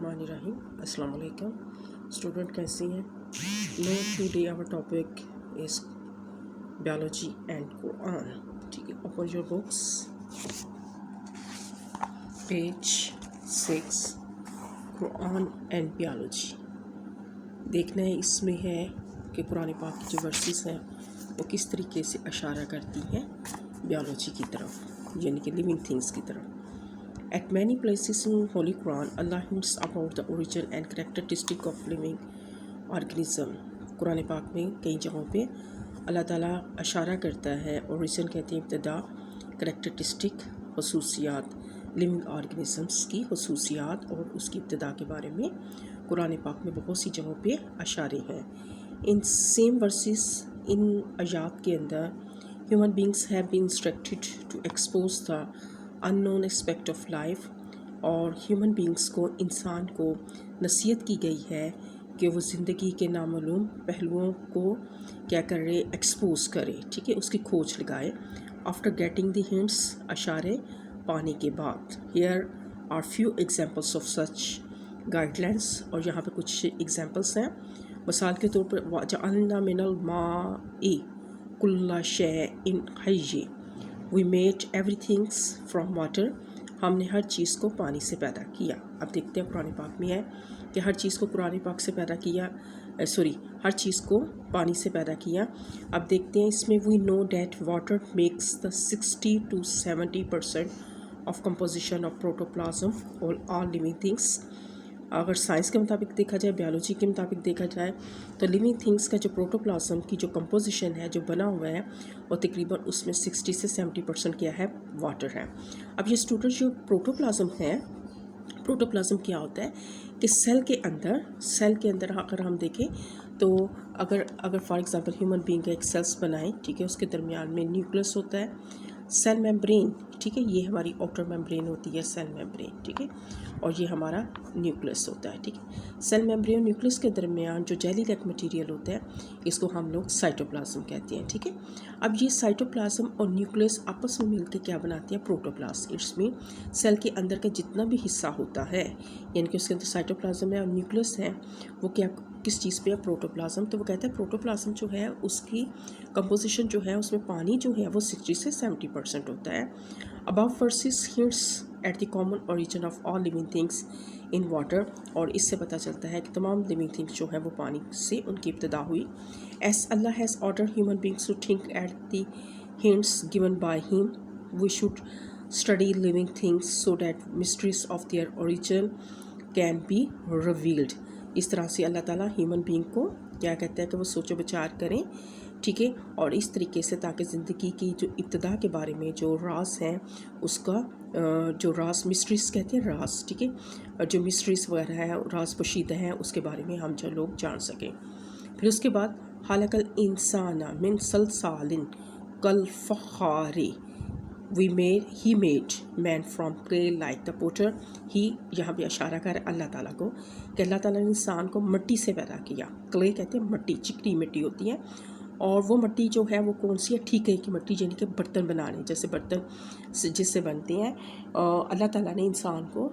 बिस्मिल्लाहिर्रहमानिर्रहीम। अस्सलाम वालेकुम स्टूडेंट, कैसी हैं? No today our topic is biology and Quran. ठीक है, open your books, page 6, Quran and biology. देखना है इसमें है कि कुरान पाक की जो वर्सेस हैं वो किस तरीके से इशारा करती हैं बायोलॉजी की तरफ, यानी कि लिविंग थिंग्स की तरफ। At many places in Holy Quran, Allah hints about the origin and characteristic of living organism. Quran पाक में कई जगहों पे अल्लाह ताला इशारा करता है, ओरिजिन कहते हैं इब्तिदा, करैक्टरिस्टिक खसूसियात, लिविंग ऑर्गेनिजम्स की खसूसियात और उसकी इब्तिदा के बारे में कुरान पाक में बहुत सी जगहों पे इशारे हैं। इन सेम वर्सेस, इन आयात के अंदर human beings have been instructed to expose the unknown aspect of life, और ह्यूमन बींग्स को, इंसान को नसीहत की गई है कि वो ज़िंदगी के नामालूम पहलुओं को क्या करे, एक्सपोज करे, ठीक है, उसकी खोज लगाए। आफ्टर गेटिंग द हिंट्स, इशारे पाने के बाद। Here are few examples of such guidelines, और यहाँ पे कुछ एग्जांपल्स हैं। मिसाल के तौर पर वजअलना मिनल माई कुल्ला शैइन हय्य, we made everythings from water, हमने हर चीज़ को पानी से पैदा किया। अब देखते हैं कुरान पाक में है कि हर चीज़ को कुरान पाक से पैदा किया, हर चीज़ को पानी से पैदा किया। अब देखते हैं इसमें, we know that water makes the 60 to 70% of composition of protoplasm all living things. अगर साइंस के मुताबिक देखा जाए, बायोलॉजी के मुताबिक देखा जाए, तो लिविंग थिंग्स का जो प्रोटोप्लाज्म की जो कंपोजिशन है, जो बना हुआ है, वो तकरीबन उसमें 60 से 70% क्या है, वाटर है। अब ये स्टूडेंट, जो प्रोटोप्लाज्म है, प्रोटोप्लाज्म क्या होता है कि सेल के अंदर अगर हम देखें तो अगर फॉर एग्जांपल ह्यूमन बीइंग का एक सेल्स बनाएं, ठीक है, उसके दरमियान में न्यूक्लियस होता है, सेल मेम्ब्रेन, ठीक है, ये हमारी आउटर मेम्ब्रेन होती है, सेल मेम्ब्रेन, ठीक है, और ये हमारा न्यूक्लियस होता है, ठीक है। सेल मेम्ब्रेन और न्यूक्लियस के दरमियान जो जेली लाइक मटेरियल होता है, इसको हम लोग साइटोप्लाज्म कहते हैं, ठीक है। अब ये साइटोप्लाज्म और न्यूक्लियस आपस में मिलकर क्या बनाते हैं, प्रोटोप्लाज्म। इट्स मीन सेल के अंदर का जितना भी हिस्सा होता है, यानी कि उसके अंदर साइटोप्लाज्म है और न्यूक्लियस है, वो क्या किस चीज़ पे है, प्रोटोप्लाज्म। तो वो कहता है प्रोटोप्लाज्म जो है उसकी कंपोजिशन जो है, उसमें पानी जो है वो 60 से 70% होता है। Above versus hints at the common origin of all living things in water, और इससे पता चलता है कि तमाम लिविंग थिंग्स जो है वो पानी से उनकी इब्तिदा हुई। As Allah has order human beings to think at the hints given by him, we should study living things so that mysteries of their origin can be revealed. इस तरह से अल्लाह ताला ह्यूमन बींग को क्या कहता है कि वो सोचो विचार करें, ठीक है, और इस तरीके से ताकि ज़िंदगी की जो इब्तिदा के बारे में जो राज हैं, उसका जो राज, मिस्ट्रीज कहते हैं राज, ठीक है, जो मिस्ट्रीज वगैरह है, राज पोशीदा हैं, उसके बारे में हम जो लोग जान सकें। फिर उसके बाद खलक़ल इंसाना मिन सलसालिन कल फ़ख़्ख़ारी, he made man from clay like the potter. ही यहाँ पे इशारा कर अल्लाह ताला को कि अल्लाह ताला ने इंसान को मिट्टी से पैदा किया। क्ले कहते हैं मिट्टी, चिकनी मिट्टी होती है, और वो मिट्टी जो है वो कौन सी है, ठीके की मिट्टी, यानी कि बर्तन बनाने, जैसे बर्तन जिससे बनते हैं। अल्लाह ताला ने इंसान को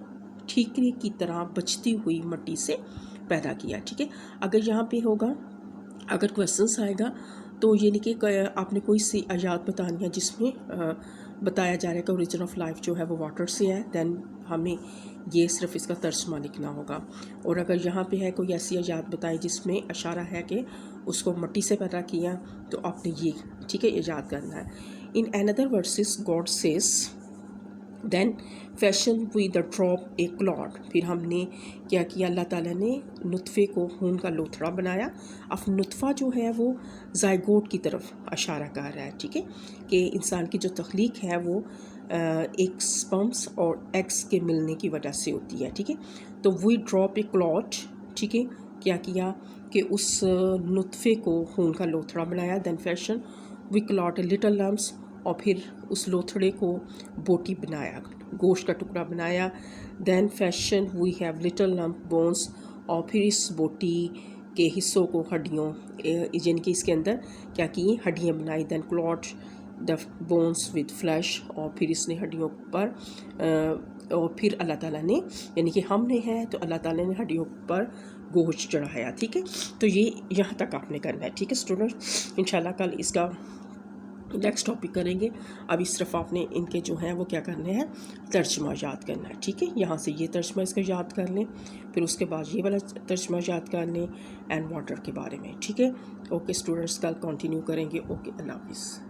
ठीकरे की तरह बचती हुई मिट्टी से पैदा किया, ठीक है। अगर यहाँ पे होगा, अगर क्वेश्चंस आएगा तो ये नहीं कि आपने कोई सी आयात बतानी है जिसमें बताया जा रहा है कि ओरिजिन ऑफ लाइफ जो है वो वाटर से है, दैन हमें ये सिर्फ इसका तर्जुमा लिखना होगा। और अगर यहाँ पे है कोई ऐसी आयात बताई जिसमें इशारा है कि उसको मिट्टी से पैदा किया, तो आपने ये, ठीक है, याद करना है। In another verses God says then fashion with the drop a clod, फिर हमने क्या किया, अल्लाह ताला ने नुतफ़े को खून का लोथड़ा बनाया। अब नुतफ़ा जो है वो ज़ायगोट की तरफ इशारा कर रहा है, ठीक है, कि इंसान की जो तख्लीक है वो एक स्पर्म्स और एग्स के मिलने की वजह से होती है, ठीक है। तो वी ड्रॉप ए क्लॉट, ठीक है, क्या किया कि उस नुतफ़े को खून का लोथड़ा बनाया। Then fashion we clot a little lumps, और फिर उस लोथड़े को बोटी बनाया, गोश्त का टुकड़ा बनाया। Then fashion we have little lump bones, और फिर इस बोटी के हिस्सों को हड्डियों, यानी कि इसके अंदर क्या की, हड्डियाँ बनाई। Then clot the bones with flesh, और फिर इसने हड्डियों पर اور پھر اللہ تعالیٰ نے یعنی کہ ہم نے ہے تو اللہ تعالیٰ نے ہڈیوں پر گوشت چڑھایا. ٹھیک ہے، تو یہ یہاں تک آپ نے کرنا ہے. ٹھیک ہے اسٹوڈنٹ، انشاءاللہ کل اس کا نیکسٹ ٹاپک کریں گے. ابھی صرف آپ نے ان کے جو ہیں وہ کیا کرنے ہیں، ترجمہ یاد کرنا ہے. ٹھیک ہے، یہاں سے یہ ترجمہ اس کا یاد کر لیں، پھر اس کے بعد یہ والا ترجمہ یاد کر لیں اینڈ واٹر کے بارے میں. ٹھیک ہے، اوکے اسٹوڈنٹس، کل کنٹینیو کریں گے. اوکے، اللہ حافظ.